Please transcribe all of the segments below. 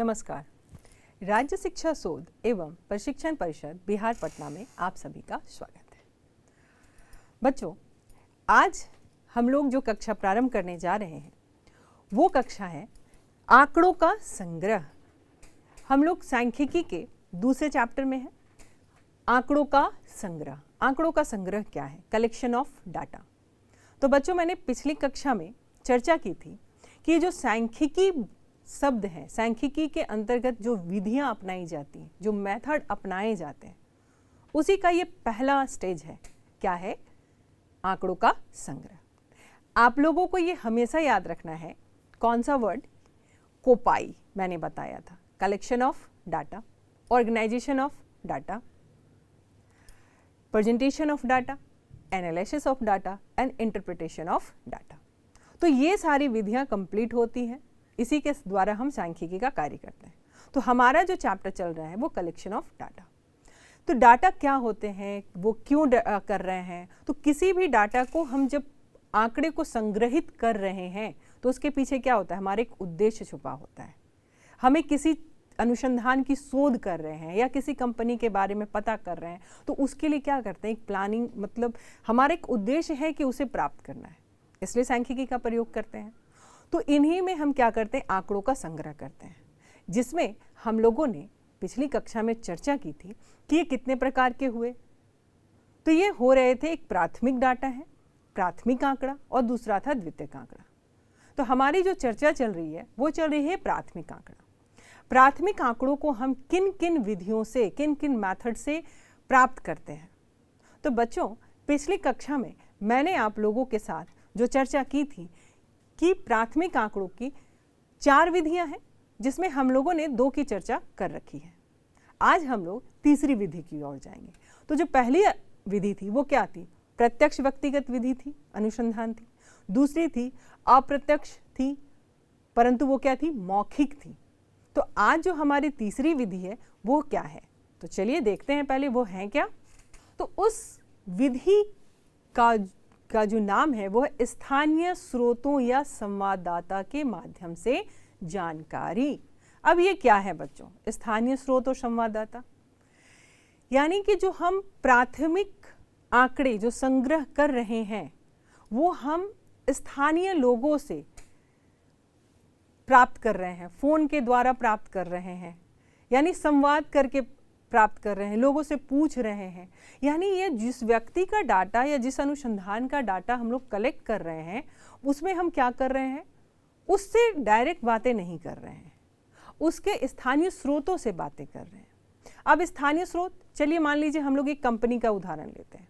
नमस्कार। राज्य शिक्षा शोध एवं प्रशिक्षण परिषद बिहार पटना में आप सभी का स्वागत है। बच्चों, आज हम लोग जो कक्षा प्रारंभ करने जा रहे हैं वो कक्षा है आंकड़ों का संग्रह। हम लोग सांख्यिकी के दूसरे चैप्टर में है आंकड़ों का संग्रह। आंकड़ों का संग्रह क्या है? Collection of data. तो बच्चों, मैंने पिछली कक्षा में चर्चा की थी कि जो सांख्यिकी शब्द है, सांख्यिकी के अंतर्गत जो विधियां अपनाई जाती हैं, जो मेथड अपनाए जाते हैं, उसी का ये पहला स्टेज है। क्या है? आंकड़ों का संग्रह। आप लोगों को ये हमेशा याद रखना है। कौन सा वर्ड? कोपाई मैंने बताया था। Collection of data, organisation of data, presentation of data, analysis of data and interpretation of data. तो ये सारी विधियां कंप्लीट होती हैं, इसी के द्वारा हम सांख्यिकी का कार्य करते हैं। तो हमारा जो चैप्टर चल रहा है वो कलेक्शन ऑफ डाटा। तो डाटा क्या होते हैं, वो क्यों कर रहे हैं? तो किसी भी डाटा को हम जब आंकड़े को संग्रहित कर रहे हैं तो उसके पीछे क्या होता है? हमारा एक उद्देश्य छुपा होता है। हमें किसी अनुसंधान की शोध कर रहे हैं या किसी कंपनी के बारे में पता कर रहे हैं, तो उसके लिए क्या करते हैं? एक प्लानिंग, मतलब हमारा एक उद्देश्य है कि उसे प्राप्त करना है, इसलिए सांख्यिकी का प्रयोग करते हैं। तो इन्हीं में हम क्या करते हैं? आंकड़ों का संग्रह करते हैं, जिसमें हम लोगों ने पिछली कक्षा में चर्चा की थी कि ये कितने प्रकार के हुए। तो ये हो रहे थे, एक प्राथमिक डाटा है, प्राथमिक आंकड़ा, और दूसरा था द्वितीयक आंकड़ा। तो हमारी जो चर्चा चल रही है वो चल रही है प्राथमिक आंकड़ा। प्राथमिक आंकड़ों को हम किन किन विधियों से, किन किन मेथड से प्राप्त करते हैं? तो बच्चों, पिछली कक्षा में मैंने आप लोगों के साथ जो चर्चा की थी कि प्राथमिक आंकड़ों की 4 विधियां हैं, जिसमें हम लोगों ने 2 की चर्चा कर रखी है। आज हम लोग तीसरी विधि की ओर जाएंगे। तो जो पहली विधि थी वो क्या थी? प्रत्यक्ष व्यक्तिगत विधि थी, अनुसंधान थी। दूसरी थी अप्रत्यक्ष थी, परंतु वो क्या थी? मौखिक थी। तो आज जो हमारी तीसरी विधि है वो क्या है? तो चलिए देखते हैं पहले वो है क्या। तो उस विधि का जो नाम है वो है स्थानीय स्रोतों या संवाददाता के माध्यम से जानकारी। अब ये क्या है बच्चों? स्थानीय स्रोत और संवाददाता, यानी कि जो हम प्राथमिक आंकड़े जो संग्रह कर रहे हैं वो हम स्थानीय लोगों से प्राप्त कर रहे हैं, फोन के द्वारा प्राप्त कर रहे हैं, यानी संवाद करके प्राप्त कर रहे हैं, लोगों से पूछ रहे हैं। यानी ये जिस व्यक्ति का डाटा या जिस अनुसंधान का डाटा हम लोग कलेक्ट कर रहे हैं उसमें हम क्या कर रहे हैं? उससे डायरेक्ट बातें नहीं कर रहे हैं, उसके स्थानीय स्रोतों से बातें कर रहे हैं। अब स्थानीय स्रोत, चलिए मान लीजिए हम लोग एक कंपनी का उदाहरण लेते हैं।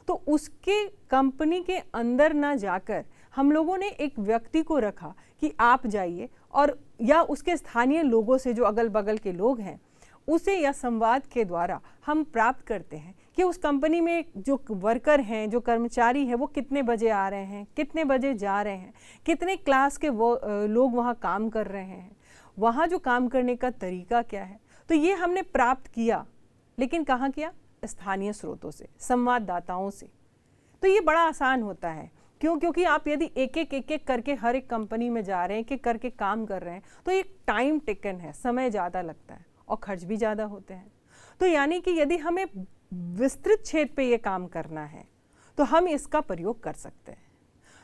तो उसके कंपनी के अंदर ना जाकर हम लोगों ने एक व्यक्ति को रखा कि आप जाइए, और या उसके स्थानीय लोगों से, जो अगल बगल के लोग हैं, उसे या संवाद के द्वारा हम प्राप्त करते हैं कि उस कंपनी में जो वर्कर हैं, जो कर्मचारी हैं, वो कितने बजे आ रहे हैं, कितने बजे जा रहे हैं, कितने क्लास के वो लोग वहाँ काम कर रहे हैं, वहाँ जो काम करने का तरीका क्या है। तो ये हमने प्राप्त किया, लेकिन कहाँ किया? स्थानीय स्रोतों से, संवाददाताओं से। तो ये बड़ा आसान होता है। क्यों? क्योंकि आप यदि एक एक करके हर एक कंपनी में जा रहे हैं, एक एक करके काम कर रहे हैं, तो ये टाइम टेकन है, समय ज़्यादा लगता है और खर्च भी ज़्यादा होते हैं। तो यानी कि यदि हमें विस्तृत क्षेत्र पे ये काम करना है तो हम इसका प्रयोग कर सकते हैं।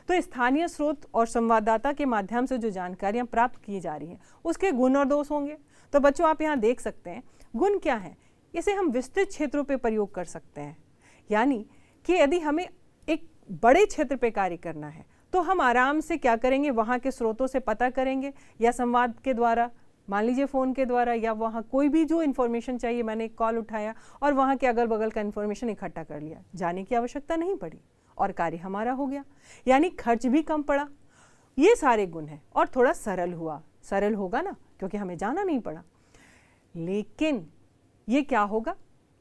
तो स्थानीय स्रोत और संवाददाता के माध्यम से जो जानकारियाँ प्राप्त की जा रही हैं उसके गुण और दोष होंगे। तो बच्चों, आप यहाँ देख सकते हैं गुण क्या है। इसे हम विस्तृत क्षेत्रों पे प्रयोग कर सकते हैं, यानी कि यदि हमें एक बड़े क्षेत्र पे कार्य करना है तो हम आराम से क्या करेंगे? वहाँ के स्रोतों से पता करेंगे, या संवाद के द्वारा, मान लीजिए फ़ोन के द्वारा, या वहाँ कोई भी जो इन्फॉर्मेशन चाहिए, मैंने एक कॉल उठाया और वहाँ के अगल बगल का इन्फॉर्मेशन इकट्ठा कर लिया, जाने की आवश्यकता नहीं पड़ी और कार्य हमारा हो गया, यानी खर्च भी कम पड़ा। ये सारे गुण हैं, और थोड़ा सरल हुआ, सरल होगा ना, क्योंकि हमें जाना नहीं पड़ा। लेकिन ये क्या होगा?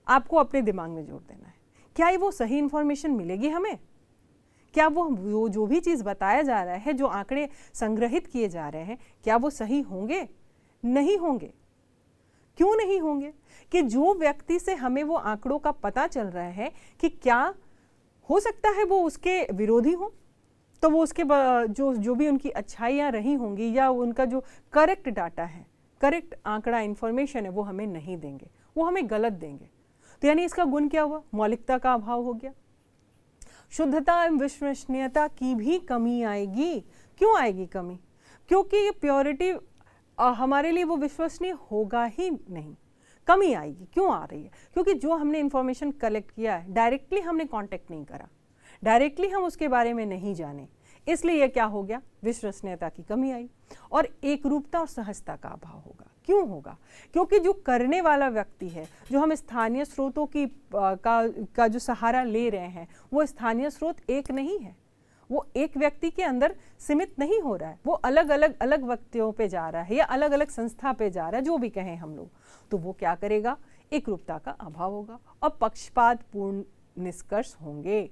आपको अपने दिमाग में जोड़ देना है, क्या ये वो सही इन्फॉर्मेशन मिलेगी हमें? क्या वो जो भी चीज़ बताया जा रहा है, जो आंकड़े संग्रहित किए जा रहे हैं, क्या वो सही होंगे? नहीं होंगे। क्यों नहीं होंगे? कि जो व्यक्ति से हमें वो आंकड़ों का पता चल रहा है कि क्या हो सकता है वो उसके विरोधी हो, तो वो उसके जो भी उनकी अच्छाइयाँ रही होंगी, या उनका जो करेक्ट डाटा है, करेक्ट आंकड़ा इंफॉर्मेशन है वो हमें नहीं देंगे, वो हमें गलत देंगे। तो यानी इसका गुण क्या हुआ? मौलिकता का अभाव हो गया। शुद्धता एवं विश्वसनीयता की भी कमी आएगी। क्यों आएगी कमी? क्योंकि ये प्योरिटी हमारे लिए वो विश्वसनीय होगा ही नहीं, कमी आएगी। क्यों आ रही है? क्योंकि जो हमने इंफॉर्मेशन कलेक्ट किया है डायरेक्टली हमने कांटेक्ट नहीं करा, डायरेक्टली हम उसके बारे में नहीं जाने, इसलिए क्या हो गया? विश्वसनीयता की कमी आई और एकरूपता और सहजता का अभाव होगा। क्यों होगा? क्योंकि जो करने वाला व्यक्ति है, जो हम स्थानीय स्रोतों की का जो सहारा ले रहे हैं, वो स्थानीय स्रोत एक नहीं है, वो एक व्यक्ति के अंदर सीमित नहीं हो रहा है, वो अलग व्यक्तियों पे जा रहा है या अलग अलग संस्था पे जा रहा है, जो भी कहें हम लोग। तो वो क्या करेगा? एकरूपता का अभाव होगा और पक्षपात पूर्ण निष्कर्ष होंगे,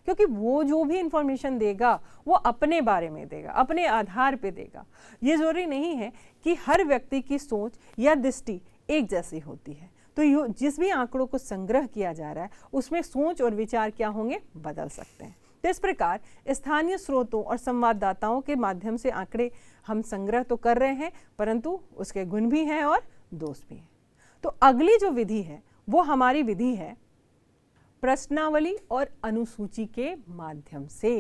क्योंकि वो जो भी इंफॉर्मेशन देगा वो अपने बारे में देगा, अपने आधार पे देगा। ये जरूरी नहीं है कि हर व्यक्ति की सोच या दृष्टि एक जैसी होती है। तो जिस भी आंकड़ों को संग्रह किया जा रहा है उसमें सोच और विचार क्या होंगे? बदल सकते हैं। तो इस प्रकार स्थानीय स्रोतों और संवाददाताओं के माध्यम से आंकड़े हम संग्रह तो कर रहे हैं, परंतु उसके गुण भी हैं और दोष भी हैं। तो अगली जो विधि है वो हमारी विधि है प्रश्नावली और अनुसूची के माध्यम से।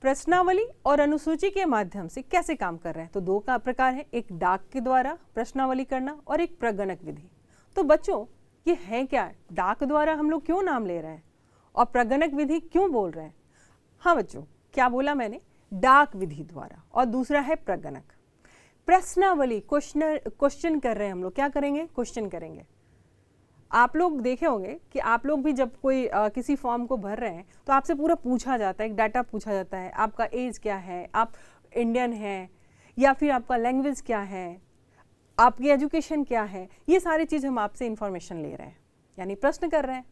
प्रश्नावली और अनुसूची के माध्यम से कैसे काम कर रहे हैं? तो दो का प्रकार है, एक डाक के द्वारा प्रश्नावली करना और एक प्रगणक विधि। तो बच्चों ये है क्या? डाक द्वारा हम लोग क्यों नाम ले रहे हैं और प्रगणक विधि क्यों बोल रहे हैं? हाँ बच्चों, क्या बोला मैंने? डाक विधि द्वारा, और दूसरा है प्रगणक। प्रश्नावली क्वेश्चन कर रहे हैं हम लोग, क्या करेंगे? क्वेश्चन करेंगे। आप लोग देखे होंगे कि आप लोग भी जब कोई किसी फॉर्म को भर रहे हैं तो आपसे पूरा पूछा जाता है, एक डाटा पूछा जाता है, आपका एज क्या है, आप इंडियन हैं, या फिर आपका लैंग्वेज क्या है, आपकी एजुकेशन क्या है, ये सारी चीज़ हम आपसे इंफॉर्मेशन ले रहे हैं, यानी प्रश्न कर रहे हैं।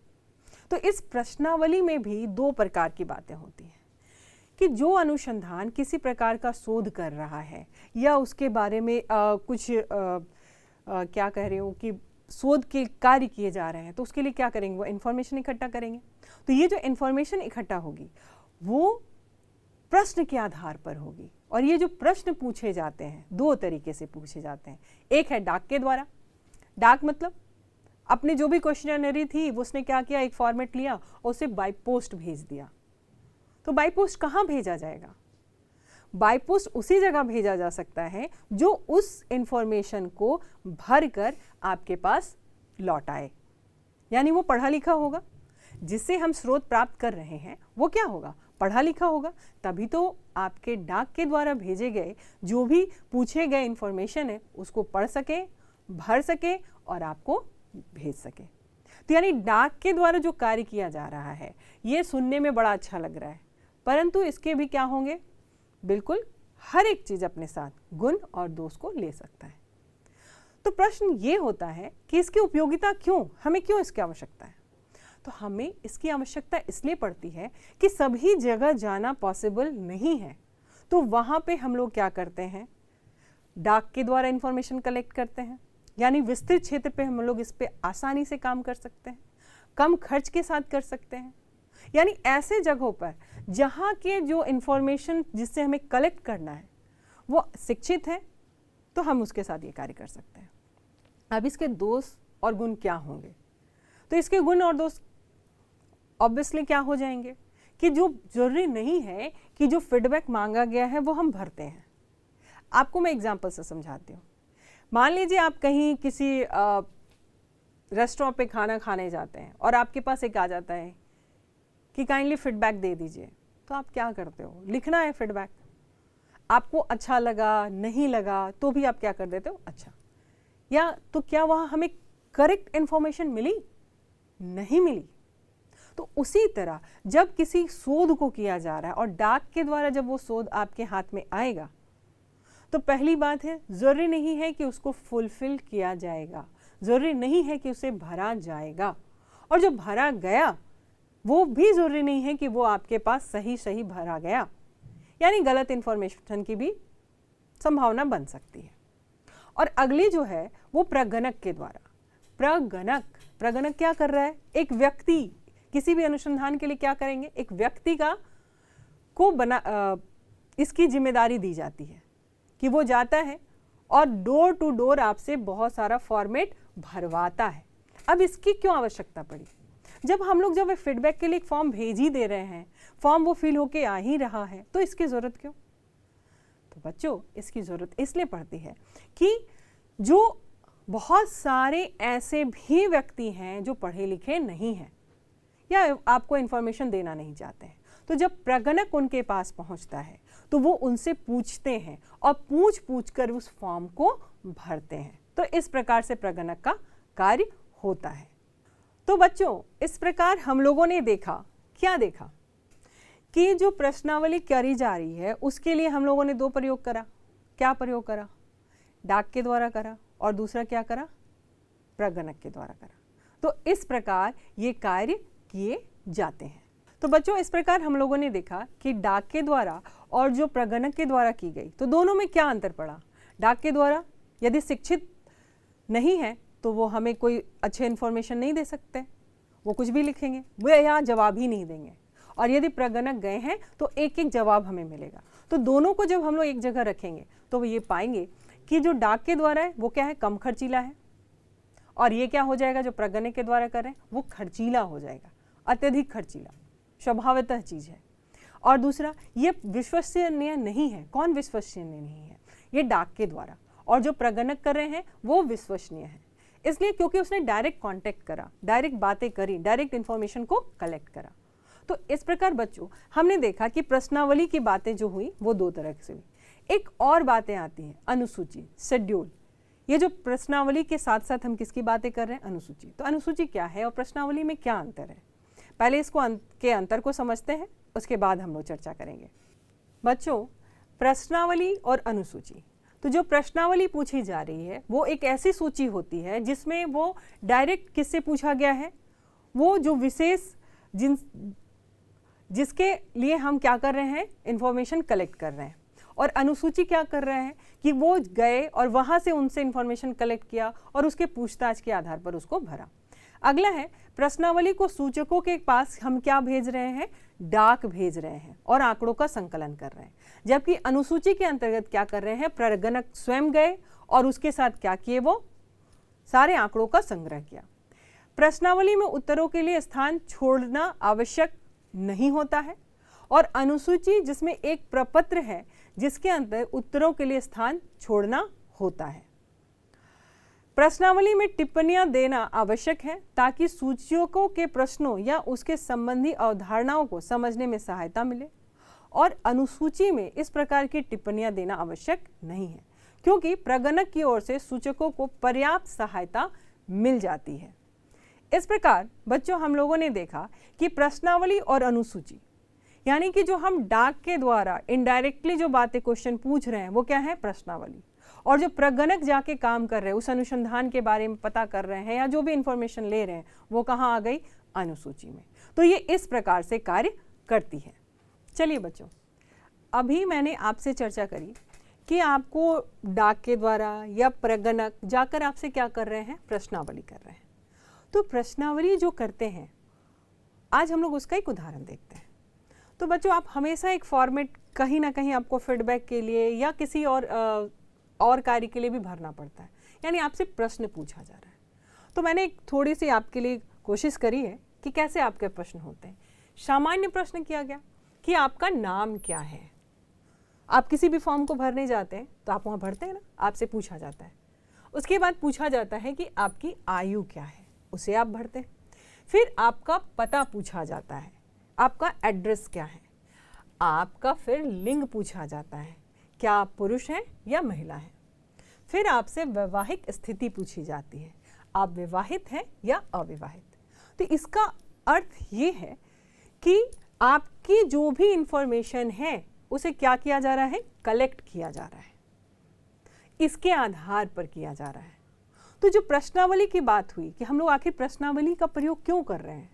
तो इस प्रश्नावली में भी दो प्रकार की बातें होती हैं कि जो अनुसंधान किसी प्रकार का शोध कर रहा है या उसके बारे में कुछ क्या कह रही हूँ कि शोध के कार्य किए जा रहे हैं, तो उसके लिए क्या करेंगे? वो इन्फॉर्मेशन इकट्ठा करेंगे। तो ये जो इन्फॉर्मेशन इकट्ठा होगी वो प्रश्न के आधार पर होगी, और ये जो प्रश्न पूछे जाते हैं दो तरीके से पूछे जाते हैं। एक है डाक के द्वारा। डाक मतलब अपने जो भी क्वेश्चनरी थी उसने क्या किया? एक फॉर्मेट लिया और उसे बाय पोस्ट भेज दिया। तो बाय पोस्ट कहाँ भेजा जाएगा? बाय पोस्ट उसी जगह भेजा जा सकता है जो उस इंफॉर्मेशन को भरकर आपके पास लौट आए, यानी वो पढ़ा लिखा होगा। जिससे हम स्रोत प्राप्त कर रहे हैं वो क्या होगा? पढ़ा लिखा होगा, तभी तो आपके डाक के द्वारा भेजे गए जो भी पूछे गए इंफॉर्मेशन है उसको पढ़ सके, भर सके और आपको भेज सके। तो यानी डाक के द्वारा जो कार्य किया जा रहा है ये सुनने में बड़ा अच्छा लग रहा है, परंतु इसके भी क्या होंगे? बिल्कुल हर एक चीज अपने साथ गुण और दोष को ले सकता है। तो प्रश्न ये होता है कि इसकी उपयोगिता क्यों, हमें क्यों इसकी आवश्यकता है? तो हमें इसकी आवश्यकता इसलिए पड़ती है कि सभी जगह जाना पॉसिबल नहीं है, तो वहां पे हम लोग क्या करते हैं? डाक के द्वारा इंफॉर्मेशन कलेक्ट करते हैं, यानी विस्तृत क्षेत्र पे हम लोग इस पे आसानी से काम कर सकते हैं, कम खर्च के साथ कर सकते हैं। यानी ऐसे जगहों पर जहाँ के जो इंफॉर्मेशन जिससे हमें कलेक्ट करना है वो शिक्षित है, तो हम उसके साथ ये कार्य कर सकते हैं। अब इसके दोष और गुण क्या होंगे? तो इसके गुण और दोष ऑब्वियसली क्या हो जाएंगे कि जो जरूरी नहीं है कि जो फीडबैक मांगा गया है वो हम भरते हैं। आपको मैं एग्जांपल से समझाती हूँ। मान लीजिए आप कहीं किसी रेस्टोरेंट पे खाना खाने जाते हैं और आपके पास एक आ जाता है कि काइंडली फीडबैक दे दीजिए, तो आप क्या करते हो? लिखना है फीडबैक। आपको अच्छा लगा, नहीं लगा, तो भी आप क्या कर देते हो? अच्छा। या तो क्या वहाँ हमें करेक्ट इन्फॉर्मेशन मिली? नहीं मिली। तो उसी तरह जब किसी शोध को किया जा रहा है और डाक के द्वारा जब वो शोध आपके हाथ में आएगा, तो पहली बात है जरूरी नहीं है कि उसको फुलफिल किया जाएगा, जरूरी नहीं है कि उसे भरा जाएगा, और जो भरा गया वो भी जरूरी नहीं है कि वो आपके पास सही भरा गया, यानी गलत इंफॉर्मेशन की भी संभावना बन सकती है। और अगली जो है वो प्रगणक के द्वारा। प्रगणक क्या कर रहा है? एक व्यक्ति किसी भी अनुसंधान के लिए क्या करेंगे? एक व्यक्ति को इसकी जिम्मेदारी दी जाती है कि वो जाता है और डोर टू डोर आपसे बहुत सारा फॉर्मेट भरवाता है। अब इसकी क्यों आवश्यकता पड़ी? जब हम लोग जब फीडबैक के लिए एक फॉर्म भेज ही दे रहे हैं, फॉर्म वो फिल होके आ ही रहा है, तो इसकी ज़रूरत क्यों? तो बच्चों इसकी ज़रूरत इसलिए पड़ती है कि जो बहुत सारे ऐसे भी व्यक्ति हैं जो पढ़े लिखे नहीं हैं या आपको इन्फॉर्मेशन देना नहीं चाहते हैं, तो जब प्रगणक उनके पास पहुंचता है तो वो उनसे पूछते हैं और पूछ कर उस फॉर्म को भरते हैं। तो इस प्रकार से प्रगणक का कार्य होता है। तो बच्चों इस प्रकार हम लोगों ने देखा, क्या देखा कि जो प्रश्नावली करी जा रही है उसके लिए हम लोगों ने दो प्रयोग करा। क्या प्रयोग करा? डाक के द्वारा करा और दूसरा क्या करा? प्रगणक के द्वारा करा। तो इस प्रकार ये कार्य किए जाते हैं। तो बच्चों इस प्रकार हम लोगों ने देखा कि डाक के द्वारा और जो प्रगणक के द्वारा की गई, तो दोनों में क्या अंतर पड़ा? डाक के द्वारा यदि शिक्षित नहीं है तो वो हमें कोई अच्छे इन्फॉर्मेशन नहीं दे सकते, वो कुछ भी लिखेंगे, वो यहाँ जवाब ही नहीं देंगे। और यदि प्रगणक गए हैं तो एक एक जवाब हमें मिलेगा। तो दोनों को जब हम लोग एक जगह रखेंगे तो वो ये पाएंगे कि जो डाक के द्वारा है वो क्या है? कम खर्चीला है, और ये क्या हो जाएगा? जो प्रगणक के द्वारा कर रहे हैं वो खर्चीला हो जाएगा, अत्यधिक खर्चीला, स्वभावतः चीज़ है। और दूसरा, ये विश्वसनीय नहीं है। कौन विश्वसनीय नहीं है? ये डाक के द्वारा। और जो प्रगणक कर रहे हैं वो विश्वसनीय है, इसलिए क्योंकि उसने डायरेक्ट कांटेक्ट करा, डायरेक्ट बातें करी, डायरेक्ट इन्फॉर्मेशन को कलेक्ट करा। तो इस प्रकार बच्चों हमने देखा कि प्रश्नावली की बातें जो हुई वो दो तरह से हुई। एक और बातें आती हैं, अनुसूची, शेड्यूल। ये जो प्रश्नावली के साथ साथ हम किसकी बातें कर रहे हैं? अनुसूची। तो अनुसूची क्या है और प्रश्नावली में क्या अंतर है? पहले इसको के अंतर को समझते हैं, उसके बाद हम लोग चर्चा करेंगे। बच्चों प्रश्नावली और अनुसूची, तो जो प्रश्नावली पूछी जा रही है वो एक ऐसी सूची होती है जिसमें वो डायरेक्ट किससे पूछा गया है, वो जो विशेष जिसके लिए हम क्या कर रहे हैं? इन्फॉर्मेशन कलेक्ट कर रहे हैं। और अनुसूची क्या कर रहे हैं कि वो गए और वहाँ से उनसे इन्फॉर्मेशन कलेक्ट किया और उसके पूछताछ के आधार पर उसको भरा। अगला है प्रश्नावली को सूचकों के पास हम क्या भेज रहे हैं? डाक भेज रहे हैं और आंकड़ों का संकलन कर रहे हैं। जबकि अनुसूची के अंतर्गत क्या कर रहे हैं? प्रगणक स्वयं गए और उसके साथ क्या किए? वो सारे आंकड़ों का संग्रह किया। प्रश्नावली में उत्तरों के लिए स्थान छोड़ना आवश्यक नहीं होता है, और अनुसूची जिसमें एक प्रपत्र है जिसके अंदर उत्तरों के लिए स्थान छोड़ना होता है। प्रश्नावली में टिप्पणियां देना आवश्यक है ताकि सूचकों के प्रश्नों या उसके संबंधी अवधारणाओं को समझने में सहायता मिले, और अनुसूची में इस प्रकार की टिप्पणियां देना आवश्यक नहीं है क्योंकि प्रगणक की ओर से सूचकों को पर्याप्त सहायता मिल जाती है। इस प्रकार बच्चों हम लोगों ने देखा कि प्रश्नावली और अनुसूची, यानी कि जो हम डाक के द्वारा इनडायरेक्टली जो बातें क्वेश्चन पूछ रहे हैं वो क्या है? प्रश्नावली। और जो प्रगणक जाके काम कर रहे हैं, उस अनुसंधान के बारे में पता कर रहे हैं या जो भी इंफॉर्मेशन ले रहे हैं, वो कहाँ आ गई? अनुसूची में। तो ये इस प्रकार से कार्य करती है। चलिए बच्चों, अभी मैंने आपसे चर्चा करी कि आपको डाक के द्वारा या प्रगणक जाकर आपसे क्या कर रहे हैं? प्रश्नावली कर रहे हैं। तो प्रश्नावली जो करते हैं, आज हम लोग उसका एक उदाहरण देखते हैं। तो बच्चों आप हमेशा एक फॉर्मेट कहीं ना कहीं आपको फीडबैक के लिए या किसी और कार्य के लिए भी भरना पड़ता है, यानी आपसे प्रश्न पूछा जा रहा है। तो मैंने एक थोड़ी सी आपके लिए कोशिश करी है कि कैसे आपके प्रश्न होते हैं। सामान्य प्रश्न किया गया कि आपका नाम क्या है। आप किसी भी फॉर्म को भरने जाते हैं तो आप वहाँ भरते हैं ना, आपसे पूछा जाता है। उसके बाद पूछा जाता है कि आपकी आयु क्या है, उसे आप भरते हैं। फिर आपका पता पूछा जाता है, आपका एड्रेस क्या है, आपका फिर लिंग पूछा जाता है, क्या आप पुरुष हैं या महिला हैं। फिर आपसे वैवाहिक स्थिति पूछी जाती है, आप विवाहित हैं या अविवाहित। तो इसका अर्थ ये है कि आपकी जो भी इंफॉर्मेशन है उसे क्या किया जा रहा है? कलेक्ट किया जा रहा है, इसके आधार पर किया जा रहा है। तो जो प्रश्नावली की बात हुई कि हम लोग आखिर प्रश्नावली का प्रयोग क्यों कर रहे हैं,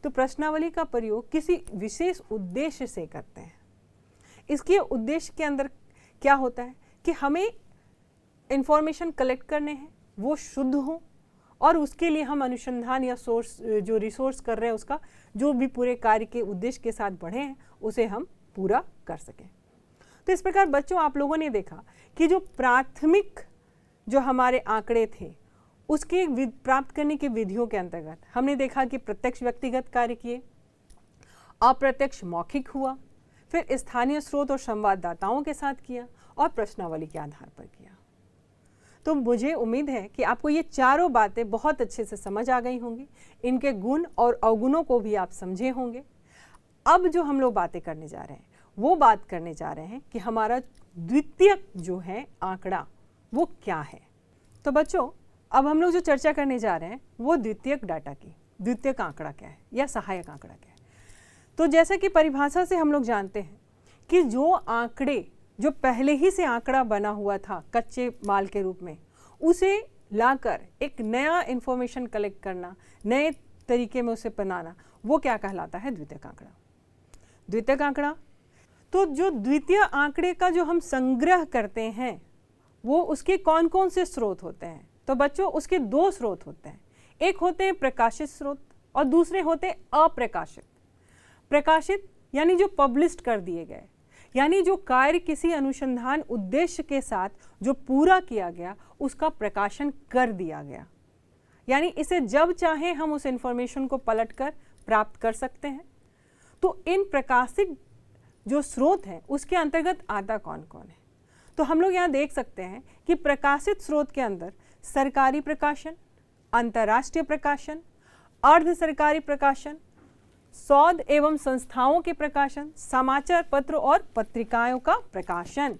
तो प्रश्नावली का प्रयोग किसी विशेष उद्देश्य से करते हैं। इसके उद्देश्य के अंदर क्या होता है कि हमें इंफॉर्मेशन कलेक्ट करने हैं, वो शुद्ध हो, और उसके लिए हम अनुसंधान या सोर्स जो रिसोर्स कर रहे हैं उसका जो भी पूरे कार्य के उद्देश्य के साथ बढ़े हैं उसे हम पूरा कर सकें। तो इस प्रकार बच्चों आप लोगों ने देखा कि जो प्राथमिक जो हमारे आंकड़े थे उसके प्राप्त करने की विधियों के अंतर्गत हमने देखा कि प्रत्यक्ष व्यक्तिगत कार्य किए, अप्रत्यक्ष मौखिक हुआ, फिर स्थानीय स्रोत और संवाददाताओं के साथ किया और प्रश्नावली के आधार पर किया। तो मुझे उम्मीद है कि आपको ये चारों बातें बहुत अच्छे से समझ आ गई होंगी, इनके गुण और अवगुणों को भी आप समझे होंगे। अब जो हम लोग बातें करने जा रहे हैं वो बात करने जा रहे हैं कि हमारा द्वितीयक जो है आंकड़ा वो क्या है। तो बच्चों, अब हम लोग जो चर्चा करने जा रहे हैं वो द्वितीयक डाटा की, द्वितीयक आंकड़ा क्या है या सहायक आंकड़ा क्या है। तो जैसा कि परिभाषा से हम लोग जानते हैं कि जो आंकड़े जो पहले ही से आंकड़ा बना हुआ था कच्चे माल के रूप में, उसे लाकर एक नया इंफॉर्मेशन कलेक्ट करना, नए तरीके में उसे बनाना, वो क्या कहलाता है? द्वितीयक आंकड़ा। द्वितीयक आंकड़ा, तो जो द्वितीय आंकड़े का जो हम संग्रह करते हैं वो उसके कौन कौन से स्रोत होते हैं? तो बच्चों, उसके दो स्रोत होते हैं। एक होते हैं प्रकाशित स्रोत और दूसरे होते हैं अप्रकाशित। प्रकाशित यानी जो पब्लिश्ड कर दिए गए, यानी जो कार्य किसी अनुसंधान उद्देश्य के साथ जो पूरा किया गया उसका प्रकाशन कर दिया गया, यानी इसे जब चाहे हम उस इंफॉर्मेशन को पलटकर प्राप्त कर सकते हैं। तो इन प्रकाशित जो स्रोत हैं उसके अंतर्गत आता कौन कौन है? तो हम लोग यहाँ देख सकते हैं कि प्रकाशित स्रोत के अंदर सरकारी प्रकाशन, अंतर्राष्ट्रीय प्रकाशन, अर्ध सरकारी प्रकाशन, शोध एवं संस्थाओं के प्रकाशन, समाचार पत्र और पत्रिकाओं का प्रकाशन।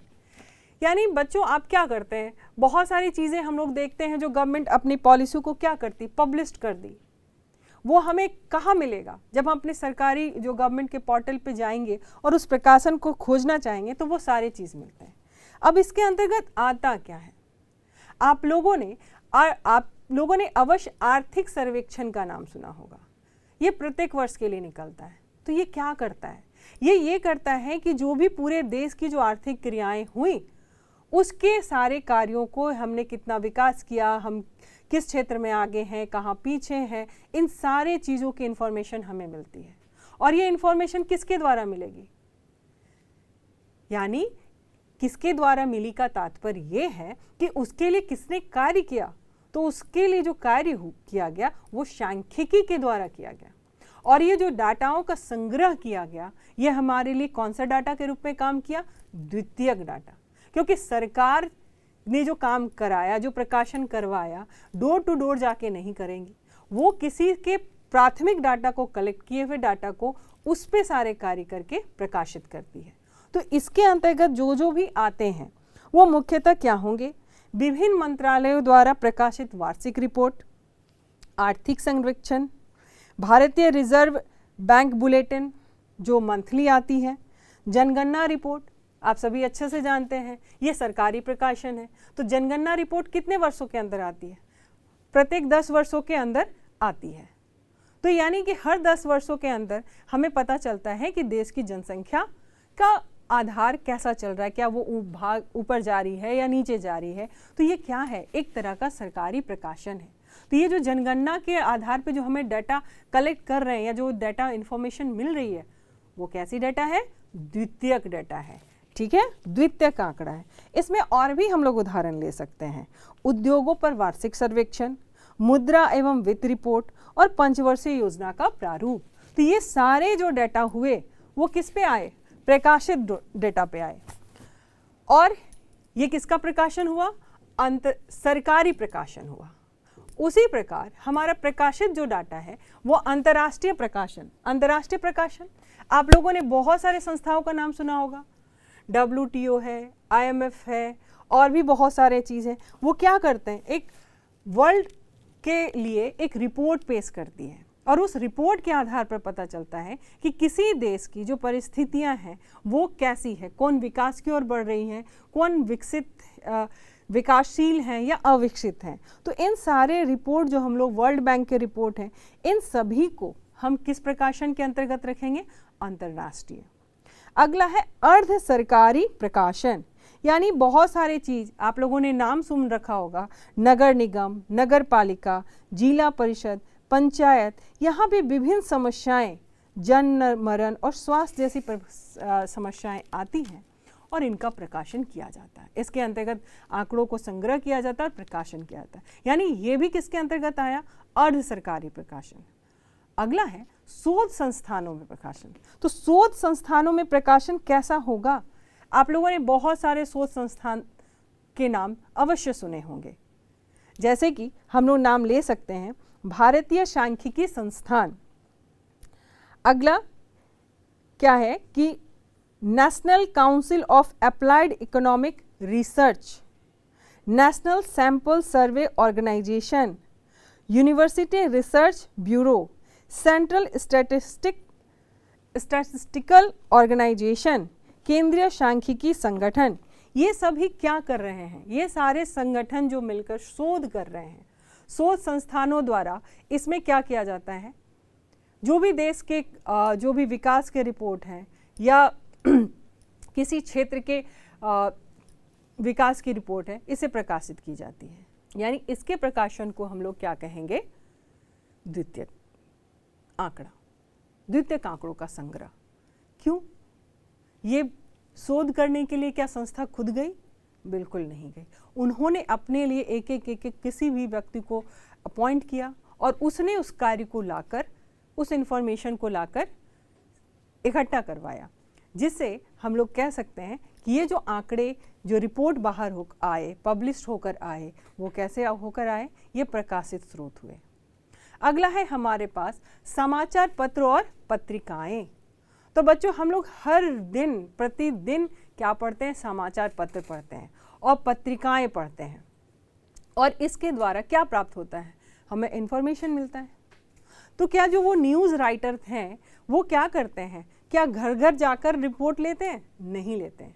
यानी बच्चों, आप क्या करते हैं, बहुत सारी चीज़ें हम लोग देखते हैं जो गवर्नमेंट अपनी पॉलिसी को क्या करती, पब्लिश कर दी। वो हमें कहाँ मिलेगा? जब हम अपने सरकारी जो गवर्नमेंट के पोर्टल पे जाएंगे और उस प्रकाशन को खोजना चाहेंगे तो वो सारे चीज़ मिलते हैं। अब इसके अंतर्गत आता क्या है? आप लोगों ने अवश्य आर्थिक सर्वेक्षण का नाम सुना होगा। ये प्रत्येक वर्ष के लिए निकलता है। तो ये क्या करता है? ये करता है कि जो भी पूरे देश की जो आर्थिक क्रियाएं हुई उसके सारे कार्यों को हमने कितना विकास किया, हम किस क्षेत्र में आगे हैं, कहाँ पीछे हैं, इन सारे चीज़ों की इंफॉर्मेशन हमें मिलती है। और ये इंफॉर्मेशन किसके द्वारा मिलेगी? यानी किसके द्वारा मिली का तात्पर्य ये है कि उसके लिए किसने कार्य किया। तो उसके लिए जो कार्य किया गया वो सांख्यिकी के द्वारा किया गया। और ये जो डाटाओं का संग्रह किया गया ये हमारे लिए कौन सा डाटा के रूप में काम किया? द्वितीयक डाटा। क्योंकि सरकार ने जो काम कराया, जो प्रकाशन करवाया, डोर टू डोर जाके नहीं करेंगी, वो किसी के प्राथमिक डाटा को कलेक्ट किए हुए डाटा को उस पे सारे कार्य करके प्रकाशित करती है। तो इसके अंतर्गत जो भी आते हैं वो मुख्यतः क्या होंगे? विभिन्न मंत्रालयों द्वारा प्रकाशित वार्षिक रिपोर्ट, आर्थिक सर्वेक्षण, भारतीय रिजर्व बैंक बुलेटिन जो मंथली आती है, जनगणना रिपोर्ट, आप सभी अच्छे से जानते हैं ये सरकारी प्रकाशन है। तो जनगणना रिपोर्ट कितने वर्षों के अंदर आती है? प्रत्येक 10 वर्षों के अंदर आती है। तो यानी कि हर 10 वर्षों के अंदर हमें पता चलता है कि देश की जनसंख्या का आधार कैसा चल रहा है, क्या वो भाग ऊपर जा रही है या नीचे जा रही है। तो ये क्या है? एक तरह का सरकारी प्रकाशन है। तो ये जो जनगणना के आधार पे जो हमें डाटा कलेक्ट कर रहे हैं या जो डाटा इंफॉर्मेशन मिल रही है वो कैसी डाटा है? द्वितीयक डाटा है। ठीक है, द्वितीयक आंकड़ा है। इसमें और भी हम लोग उदाहरण ले सकते हैं। उद्योगों पर वार्षिक सर्वेक्षण, मुद्रा एवं वित्त रिपोर्ट और पंचवर्षीय योजना का प्रारूप। तो ये सारे जो डाटा हुए वो किस पे आए? प्रकाशित डेटा पे आए। और ये किसका प्रकाशन हुआ? सरकारी प्रकाशन हुआ। उसी प्रकार हमारा प्रकाशित जो डाटा है वो अंतर्राष्ट्रीय प्रकाशन। अंतर्राष्ट्रीय प्रकाशन आप लोगों ने बहुत सारे संस्थाओं का नाम सुना होगा। WTO है, IMF है और भी बहुत सारे चीज़ें। वो क्या करते हैं? एक वर्ल्ड के लिए एक रिपोर्ट पेश करती है और उस रिपोर्ट के आधार पर पता चलता है कि किसी देश की जो परिस्थितियां हैं वो कैसी है, कौन विकास की ओर बढ़ रही हैं, कौन विकासशील हैं या अविकसित हैं। तो इन सारे रिपोर्ट जो हम लोग वर्ल्ड बैंक के रिपोर्ट हैं, इन सभी को हम किस प्रकाशन के अंतर्गत रखेंगे? अंतर्राष्ट्रीय। अगला है अर्ध सरकारी प्रकाशन। यानी बहुत सारे चीज़ आप लोगों ने नाम सुन रखा होगा, नगर निगम, नगर पालिका, जिला परिषद, पंचायत, यहाँ पे विभिन्न समस्याएं, जन्म मरण और स्वास्थ्य जैसी समस्याएं आती हैं और इनका प्रकाशन किया जाता है। इसके अंतर्गत आंकड़ों को संग्रह किया जाता है और प्रकाशन किया जाता है, यानी ये भी किसके अंतर्गत आया? अर्ध सरकारी प्रकाशन। अगला है शोध संस्थानों में प्रकाशन। तो शोध संस्थानों में प्रकाशन कैसा होगा? आप लोगों ने बहुत सारे शोध संस्थान के नाम अवश्य सुने होंगे, जैसे कि हम लोग नाम ले सकते हैं भारतीय सांख्यिकी संस्थान। अगला क्या है कि national council of applied economic research, national sample survey organisation, university research bureau, central statistical organisation, केंद्रीय सांख्यिकी संगठन। ये सभी क्या कर रहे हैं? ये सारे संगठन जो मिलकर शोध कर रहे हैं। शोध संस्थानों द्वारा इसमें क्या किया जाता है? जो भी देश के जो भी विकास के रिपोर्ट हैं या किसी क्षेत्र के विकास की रिपोर्ट है, इसे प्रकाशित की जाती है। यानी इसके प्रकाशन को हम लोग क्या कहेंगे? द्वितीयक आंकड़ा, द्वितीयक आंकड़ों का संग्रह। क्यों? ये शोध करने के लिए क्या संस्था खुद गई? बिल्कुल नहीं गई। उन्होंने अपने लिए एक एक किसी भी व्यक्ति को अपॉइंट किया और उसने उस कार्य को लाकर, उस इंफॉर्मेशन को लाकर इकट्ठा करवाया, जिससे हम लोग कह सकते हैं कि ये जो आंकड़े, जो रिपोर्ट बाहर हो आए, पब्लिश होकर आए, वो कैसे होकर आए? ये प्रकाशित स्रोत हुए। अगला है हमारे पास समाचार पत्र और पत्रिकाएं। तो बच्चों हम लोग हर दिन प्रतिदिन क्या पढ़ते हैं? समाचार पत्र पढ़ते हैं और पत्रिकाएं पढ़ते हैं, और इसके द्वारा क्या प्राप्त होता है? हमें इंफॉर्मेशन मिलता है। तो क्या जो वो न्यूज़ राइटर हैं वो क्या करते हैं? क्या घर घर जाकर रिपोर्ट लेते हैं? नहीं लेते हैं।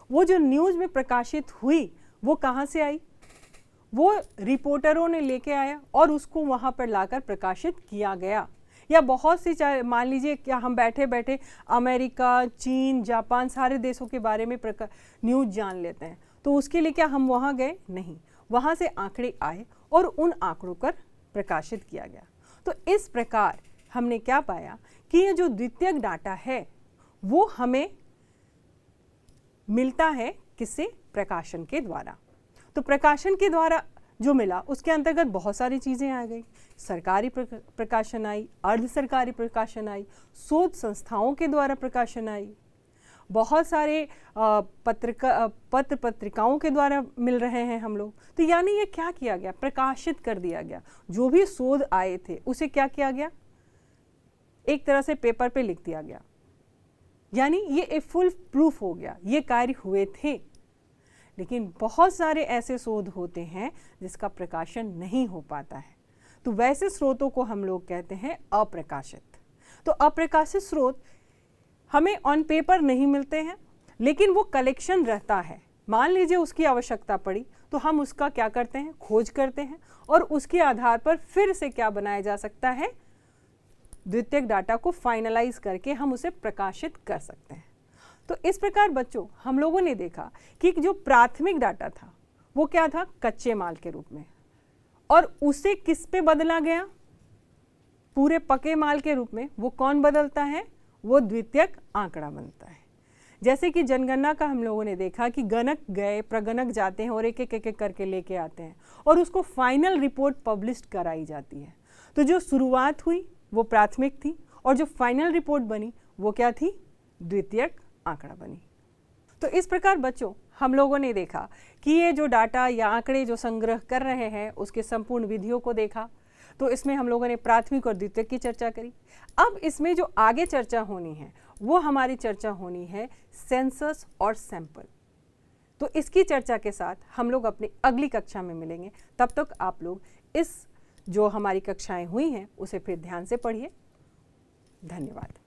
वो जो न्यूज़ में प्रकाशित हुई वो कहाँ से आई? वो रिपोर्टरों ने लेके आया और उसको वहाँ पर लाकर प्रकाशित किया गया। या बहुत सी, मान लीजिए क्या हम बैठे बैठे अमेरिका, चीन, जापान सारे देशों के बारे में न्यूज़ जान लेते हैं, तो उसके लिए क्या हम वहाँ गए? नहीं, वहाँ से आंकड़े आए और उन आंकड़ों पर प्रकाशित किया गया। तो इस प्रकार हमने क्या पाया कि ये जो द्वितीयक डाटा है वो हमें मिलता है किससे? प्रकाशन के द्वारा। तो प्रकाशन के द्वारा जो मिला उसके अंतर्गत बहुत सारी चीज़ें आ गई। सरकारी प्रकाशन आई, अर्ध सरकारी प्रकाशन आई, शोध संस्थाओं के द्वारा प्रकाशन आई, बहुत सारे पत्र पत्रिकाओं के द्वारा मिल रहे हैं हम लोग। तो यानी ये क्या किया गया? प्रकाशित कर दिया गया। जो भी शोध आए थे उसे क्या किया गया? एक तरह से पेपर पे लिख दिया गया। यानी ये एक फुल प्रूफ हो गया, ये कार्य हुए थे। लेकिन बहुत सारे ऐसे शोध होते हैं जिसका प्रकाशन नहीं हो पाता है, तो वैसे स्रोतों को हम लोग कहते हैं अप्रकाशित। तो अप्रकाशित स्रोत हमें ऑन पेपर नहीं मिलते हैं, लेकिन वो कलेक्शन रहता है। मान लीजिए उसकी आवश्यकता पड़ी तो हम उसका क्या करते हैं? खोज करते हैं, और उसके आधार पर फिर से क्या बनाया जा सकता है? द्वितीयक डाटा को फाइनलाइज करके हम उसे प्रकाशित कर सकते हैं। तो इस प्रकार बच्चों हम लोगों ने देखा कि जो प्राथमिक डाटा था वो क्या था? कच्चे माल के रूप में, और उसे किस पे बदला गया? पूरे पके माल के रूप में। वो कौन बदलता है? वो द्वितीयक आंकड़ा बनता है। जैसे कि जनगणना का हम लोगों ने देखा कि गणक गए, प्रगणक जाते हैं और एक एक करके लेके आते हैं और उसको फाइनल रिपोर्ट पब्लिश कराई जाती है। तो जो शुरुआत हुई वो प्राथमिक थी, और जो फाइनल रिपोर्ट बनी वो क्या थी? द्वितीयक आंकड़ा बनी। तो इस प्रकार बच्चों हम लोगों ने देखा कि ये जो डाटा या आंकड़े जो संग्रह कर रहे हैं उसके संपूर्ण विधियों को देखा। तो इसमें हम लोगों ने प्राथमिक और द्वितीयक की चर्चा करी। अब इसमें जो आगे चर्चा होनी है वो हमारी चर्चा होनी है सेंसस और सैंपल। तो इसकी चर्चा के साथ हम लोग अपनी अगली कक्षा में मिलेंगे। तब तक आप लोग इस जो हमारी कक्षाएं हुई हैं उसे फिर ध्यान से पढ़िए। धन्यवाद।